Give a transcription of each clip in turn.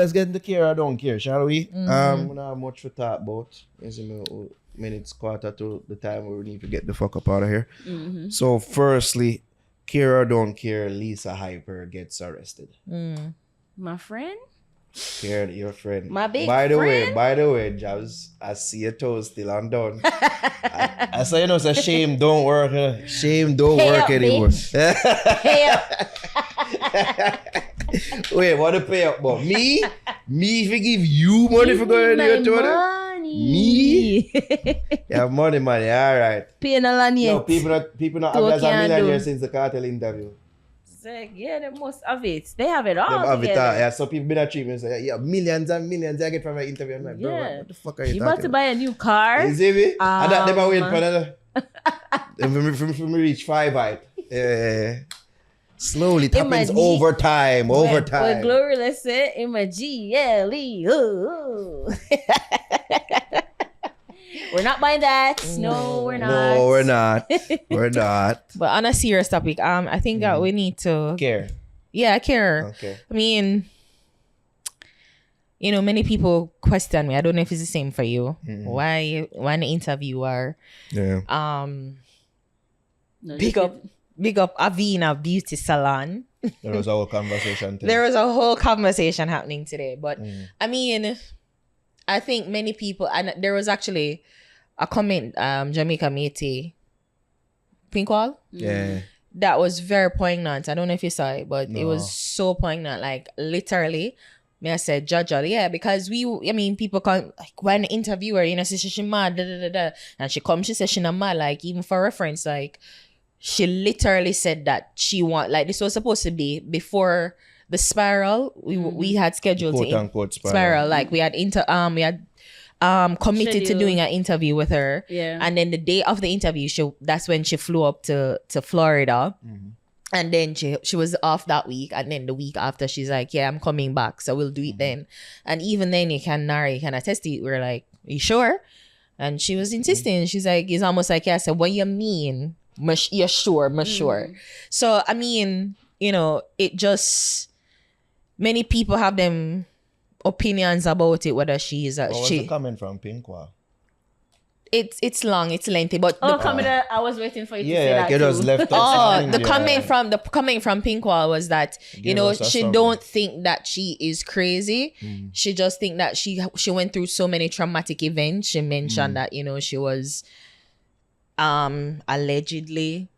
Let's get into care or don't care, shall we? We don't have much to talk about. It's minutes, quarter to the time where we need to get the fuck up out of here. So firstly, care or don't care, Lisa Hyper gets arrested. My friend? Care, your friend. My big by the friend? way, Jobs, I see your toes still undone. I say, you know, so shame don't work. Shame don't Pay work up, anymore. Pay up. Wait, what to pay up? But me if I give you money for going to your toilet? Me? Yeah, money, all right. Pay no land yet. Yo, people not have as a millionaire since the cartel interview. Yeah, they must have it. They have it all They have it together. all. Yeah, so people been a treat me and say, yeah, millions and millions I get from my interview. I'm like, bro, what the fuck are you You talking about to buy a new car? You see me? And that them are waiting for that. If we reach 5 height. Yeah. Slowly, it happens over time. Well, Glory, let's say, in my GLE. We're not buying that. No, we're not. No, we're not. We're not. But on a serious topic, I think that we need to care. Yeah, care. Okay. I mean, you know, many people question me. I don't know if it's the same for you. Why an interviewer? Yeah. Big up Avina Beauty Salon. There was a whole conversation today. There was a whole conversation happening today. But I mean, I think many people, and there was actually a comment Jamaica made Pinkwall. Yeah. That was very poignant. I don't know if you saw it, but it was so poignant. Like literally, me I said, Jaja, yeah, because people come like when interviewer, you know, she mad, and she comes, she says she not mad. Like even for reference, like she literally said that she like this was supposed to be before the spiral. We had scheduled quote-unquote spiral. Like we had committed to doing an interview with her. Yeah. And then the day of the interview, that's when she flew up to Florida. And then she was off that week. And then the week after, she's like, yeah, I'm coming back. So we'll do it then. And even then, Nari can attest to it. We're like, are you sure? And she was insisting. She's like, it's almost like, yeah, I said, what you mean? You're sure, sure. So, I mean, you know, it just, many people have them opinions about it, whether she is What was the comment from Pinkwa? It's long, it's lengthy, but I was waiting for you to say that it was too. left the comment from Pinkwall was that you know she don't think that she is crazy. She just think that she went through so many traumatic events. She mentioned that you know she was allegedly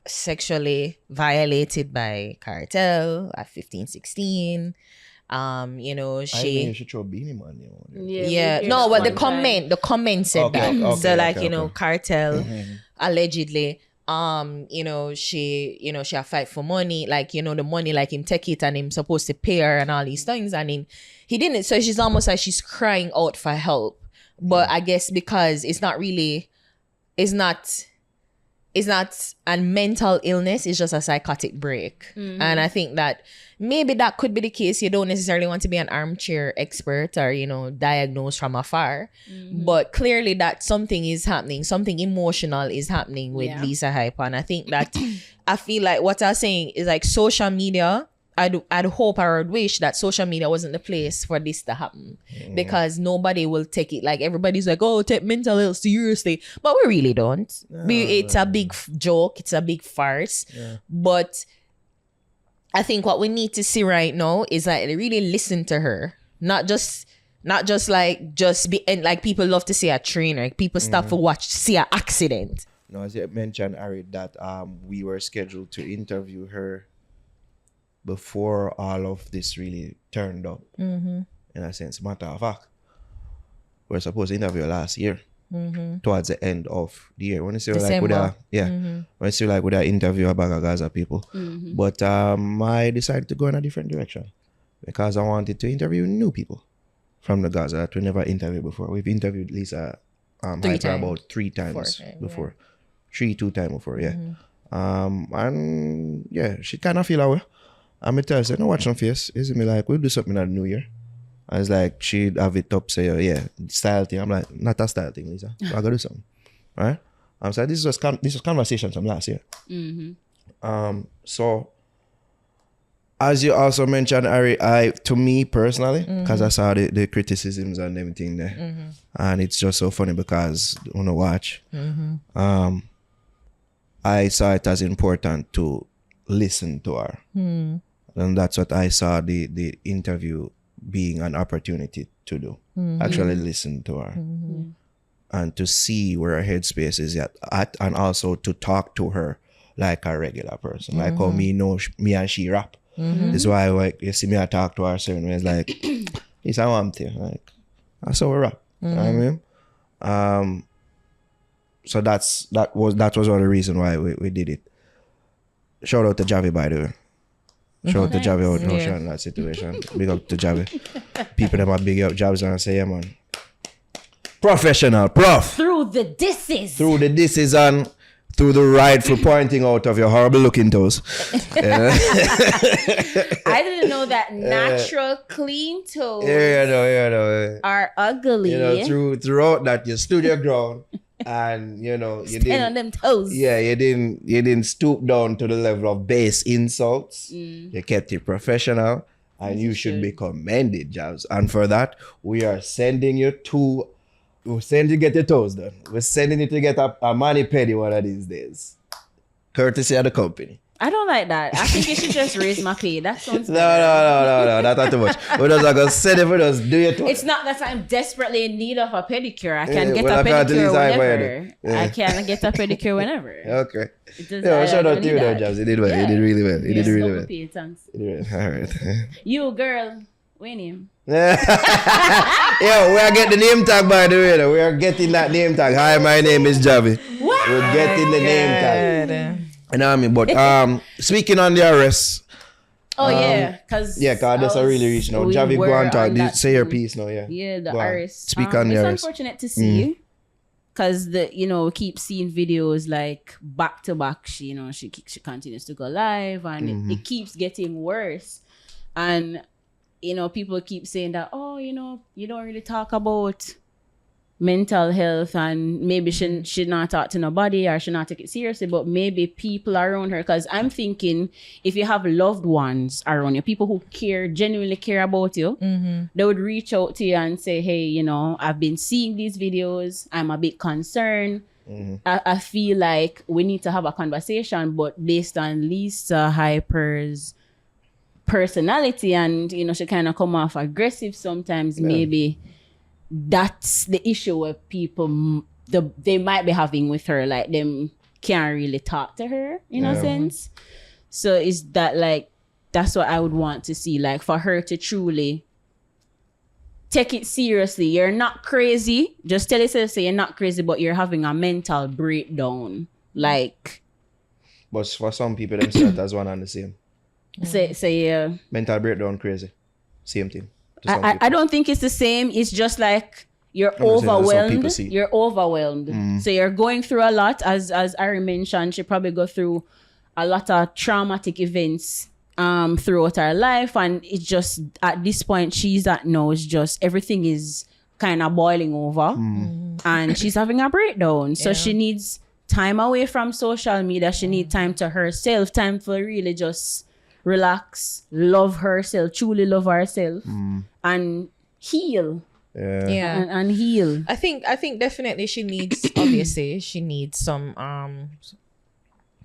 sexually violated by cartel at 15, 16. You know, she should throw Beanie Man. the comment said that. Cartel allegedly, you know, she a fight for money, like, you know, the money, like him take it and him supposed to pay her and all these things, and he didn't. So she's almost like she's crying out for help, but I guess because it's not a mental illness, it's just a psychotic break. And I think that maybe that could be the case. You don't necessarily want to be an armchair expert or, you know, diagnose from afar. But clearly that something is happening, something emotional is happening with Lisa Hyper. And I think that I feel like what I'm saying is like social media, I'd hope or I'd wish that social media wasn't the place for this to happen, because nobody will take it. Like everybody's like, oh, take mental health seriously, but we really don't. It's a big joke, it's a big farce. But I think what we need to see right now is like really listen to her, not just like just be, and like people love to see a train, like people stop for see an accident. No, as you mentioned, Ari, that we were scheduled to interview her before all of this really turned up. In a sense, matter of fact, we were supposed to interview her last year, towards the end of the year. When you see like with her, when you see like with her interview about Gaza people, but I decided to go in a different direction because I wanted to interview new people from the Gaza that we never interviewed before. We've interviewed Lisa Hyper about 3 times before, 2 times before, and yeah, she kind of feel away. And I tell her, no, watch on face. Is it me like, we'll do something at the new year? I was like, she'd have it up, say, yeah, style thing. I'm like, not a style thing, Lisa. I gotta do something. Right? So this was conversation from last year. So as you also mentioned, Ari, to me personally, because I saw the criticisms and everything there, and it's just so funny because when I watch, I saw it as important to listen to her, and that's what I saw the interview being an opportunity to do. Actually, listen to her, and to see where her headspace is at, and also to talk to her like a regular person, like how me and she rap. This is why like, you see me I talk to her certain ways like it's a one thing. Like that's how we rap. You know what I mean? So that was one of the reasons why we did it. Shout out to Javi, by the way. Shout out to Javi out no shot in that situation. Big up to Javi. People them are big up jobs and say, yeah man. Professional, prof. Through the disses. Through the disses and through the rightful pointing out of your horrible looking toes. I didn't know that natural clean toes are ugly. You know, throughout that you stood your ground and you know you Stand on them toes. Yeah, you didn't stoop down to the level of base insults. You kept it professional and you should be commended, Jobs. And for that, we are sending you to we're sending you to get your toes done. We're sending you to get a mani-pedi one of these days. Courtesy of the company. I don't like that. I think you should just raise my pay. That sounds No, that's not too much. We're just going to send it for us. Do your toes. It's not that I'm desperately in need of a pedicure. I can get well, a I can't pedicure decide whenever. whether. I can get a pedicure whenever. Okay. Yeah, Shout out to you though, Jobs. You did well. You did really well. You did really well. Pay, thanks. You did well. All right. You, girl. What's name? Yo, we are getting the name tag by the way. Though. We are getting that name tag. Hi, my name is Javi. What? We're getting the name tag. You know what I mean? But speaking on the arrest. Oh yeah, cause that's a really reach now. Javi, go on talk. Say your piece now. Yeah. The Go on. arrest. Speak on the it's arrest. unfortunate to see, cause we keep seeing videos like back to back. She continues to go live, and it keeps getting worse. And people keep saying that, you don't really talk about mental health, and maybe she not talk to nobody or she not take it seriously, but maybe people around her, because I'm thinking if you have loved ones around you, people who genuinely care about you, they would reach out to you and say, hey, I've been seeing these videos, I'm a bit concerned. I feel like we need to have a conversation, but based on Lisa Hyper's personality and she kind of come off aggressive sometimes, maybe that's the issue where people they might be having with her, like them can't really talk to her in a sense. So is that like that's what I would want to see, like for her to truly take it seriously. You're not crazy, just tell yourself say you're not crazy, but you're having a mental breakdown, like. But for some people them see that as one and the same. Say mental breakdown, crazy, same thing. I don't think it's the same. It's just like you're overwhelmed. You're overwhelmed. So you're going through a lot. As Ari mentioned, she probably go through a lot of traumatic events throughout her life, and it's just at this point she's at now. It's just everything is kind of boiling over, and she's having a breakdown. So she needs time away from social media. She needs time to herself. Time for really just relax, love herself, truly love herself, and heal. And heal. I think definitely she needs obviously she needs some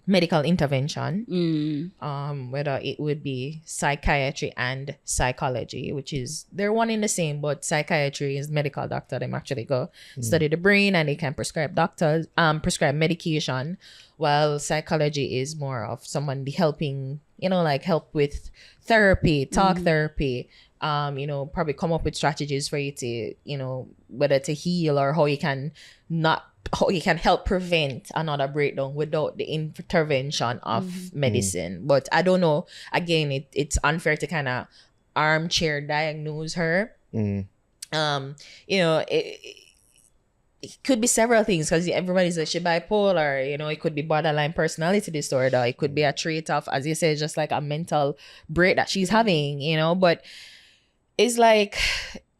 medical intervention. Whether it would be psychiatry and psychology, which is they're one in the same, but psychiatry is medical doctor. Them actually go study the brain and they can prescribe prescribe medication, while psychology is more of someone helping, like help with therapy, talk therapy, probably come up with strategies for you to, whether to heal or how you can help prevent another breakdown without the intervention of medicine. But I don't know, again, it's unfair to kind of armchair diagnose her. It could be several things, because everybody's like she bipolar, it could be borderline personality disorder, it could be a trait of, as you said, just like a mental break that she's having, but it's like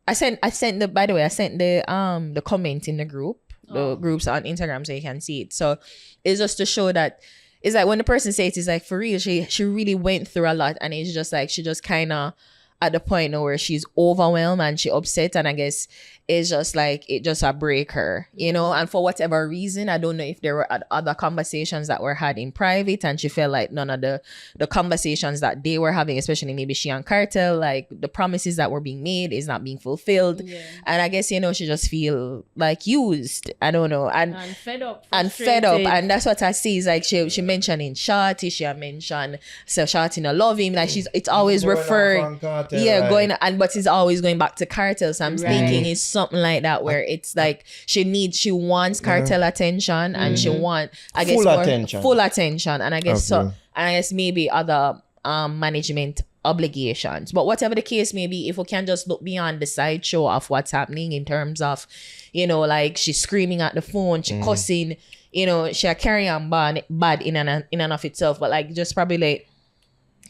I sent the comment in the group, the groups on Instagram, so you can see it. So it's just to show that it's like when the person says it's like for real, she really went through a lot, and it's just like she just kind of at the point now where she's overwhelmed and she upset, and I guess it's just like it just a break her, you know. And for whatever reason, I don't know if there were other conversations that were had in private, and she felt like none of the conversations that they were having, especially maybe she and Cartel, like the promises that were being made is not being fulfilled. And I guess, you know, she just feel like used, I don't know, and fed up, and that's what I see is like she mentioned in Shorty, she mentioned so Shorty no love him, like it's always referring going and but it's always going back to Cartel. So I'm thinking it's something like that where it's like she wants Cartel attention, and she want, I guess, full attention, and I guess and I guess maybe other management obligations. But whatever the case may be, if we can just look beyond the sideshow of what's happening in terms of, you know, like she's screaming at the phone, she cussing, you know, she carrying on bad in and of itself, but like just probably like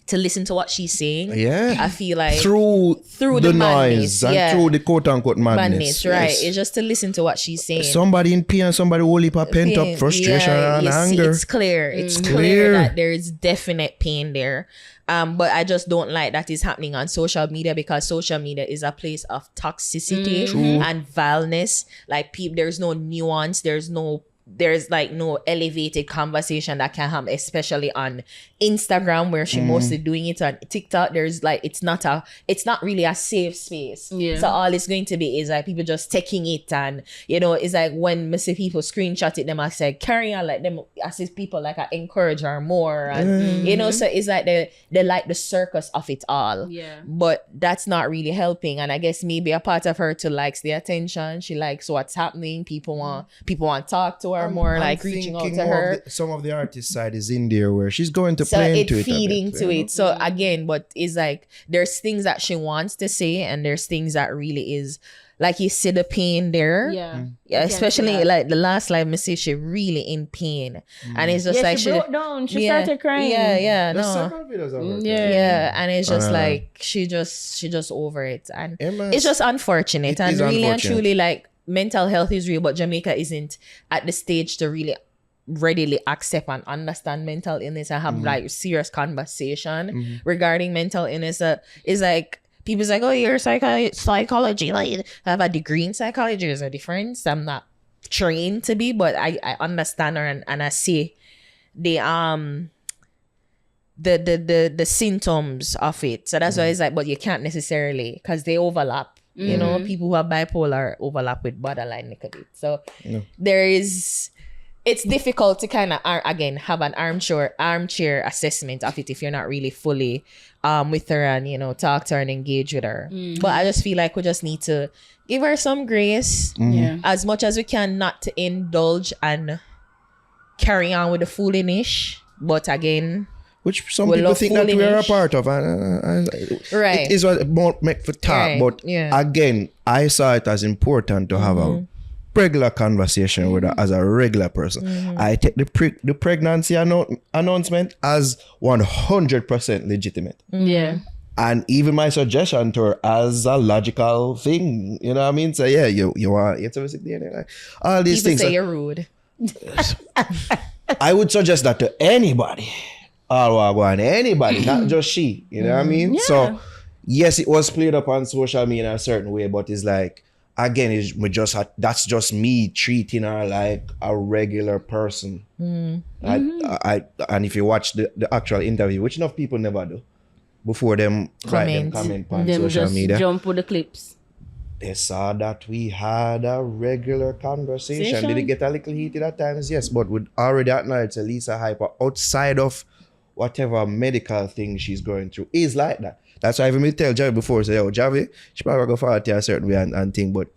to listen to what she's saying. I feel like through the noise and through the quote unquote madness. Right. It's just to listen to what she's saying. Somebody in pain, somebody will leap up pent up frustration and anger. It's clear. It's clear that there's definite pain there. But I just don't like that is happening on social media, because social media is a place of toxicity and vileness. Like there's no nuance, there's like no elevated conversation that can happen, especially on Instagram, where she mostly doing it. On TikTok, there's like it's not really a safe space. So all it's going to be is like people just taking it, and you know, it's like when many people screenshot it, them I say carry on, like them I see people like I encourage her more, and you know, so it's like they like the circus of it all. But that's not really helping, and I guess maybe a part of her too likes the attention. She likes what's happening. People want to talk to her more, I'm like reaching out to her. Some of the artist side is in there where she's going to so play it into feeding to it. So again, but it's like there's things that she wants to say, and there's things that really is like you see the pain there. Especially like the last live message, she really in pain, and it's just like she broke down. She started crying. And it's just like she just over it, and it's just unfortunate. And really and truly, like mental health is real, but Jamaica isn't at the stage to really readily accept and understand mental illness and have like serious conversation regarding mental illness. It's like people's like, oh, you're psychology, like you have a degree in psychology. There's a difference. I'm not trained to be, but I understand her, and I see the symptoms of it. So that's why it's like, but you can't necessarily, because they overlap. You know, people who are bipolar overlap with borderline a little bit. So it's difficult to kind of again have an armchair assessment of it if you're not really fully with her and, you know, talk to her and engage with her. But I just feel like we just need to give her some grace as much as we can, not to indulge and carry on with the foolishness. But again, which some people think that we are a part of, and it is what won't make for talk. But again, I saw it as important to have a regular conversation with her as a regular person. I take the pregnancy announcement as 100% legitimate. And even my suggestion to her as a logical thing, you know what I mean? So you want to visit DNA, like all these people things. Say you're rude. I would suggest that to anybody. Anybody, not just she, you know what I mean? So yes, it was played up on social media in a certain way, but it's like, again, that's just me treating her like a regular person. And if you watch the actual interview, which enough people never do, before them comment on social media, jump with the clips. They saw that we had a regular conversation. Did it get a little heated at times? Yes, but we already acknowledged Lisa Hyper outside of whatever medical thing she's going through is like that. That's why I even tell Javi before, say, yo, Javi, she probably go forward to a certain way and thing, but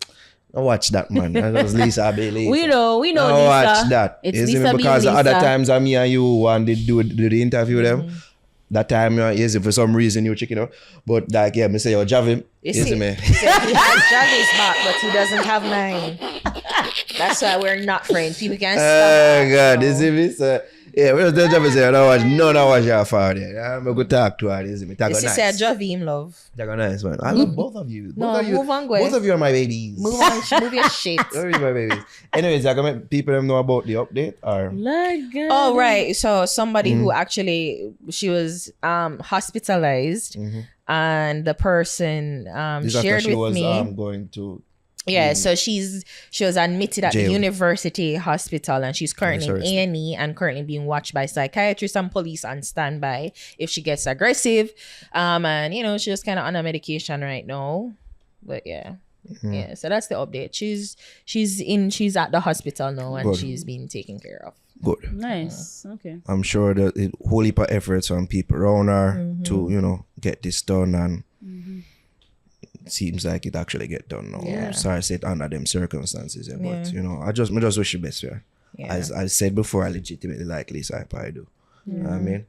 I watch that, man. That was Lisa Bailey. We know Lisa. Watch that. It's Isn't Lisa it? Because the Lisa. other times me and you and did do the interview them. That time, for some reason you checking out. But like, me say, yo, Javi, Javi is back, but he doesn't have mine. That's why we're not friends. People can't stop. Oh God, me? So Yeah, we just tell say, I don't watch none of watch your father. I'm going to talk to her. Is me? Talk She nice. said, Javim, love. Talk nice, man. I love both of you. No, Both of you. move on, Gwen. Both of you are my babies. Move on, move your shit. Both of you are my babies. Anyways, I can make people them know about the update or Lord God. Oh, right. So somebody who actually, she was hospitalized, and the person this after shared she with was me. going to So she was admitted at Jail. the University Hospital, and she's currently in University. A&E and currently being watched by psychiatrists and police on standby if she gets aggressive. And she's just kind of on a medication right now. But yeah. Yeah, so that's the update. She's at the hospital now and Good. she's being taken care of. good. Nice. Okay. I'm sure that it whole heap of efforts from people around her to get this done, and it seems like it actually get done now. Yeah. Sorry I said under them circumstances, but Yeah. I just wish you best for her. Yeah. As I said before, I legitimately like Lisa, I do. You know what I mean?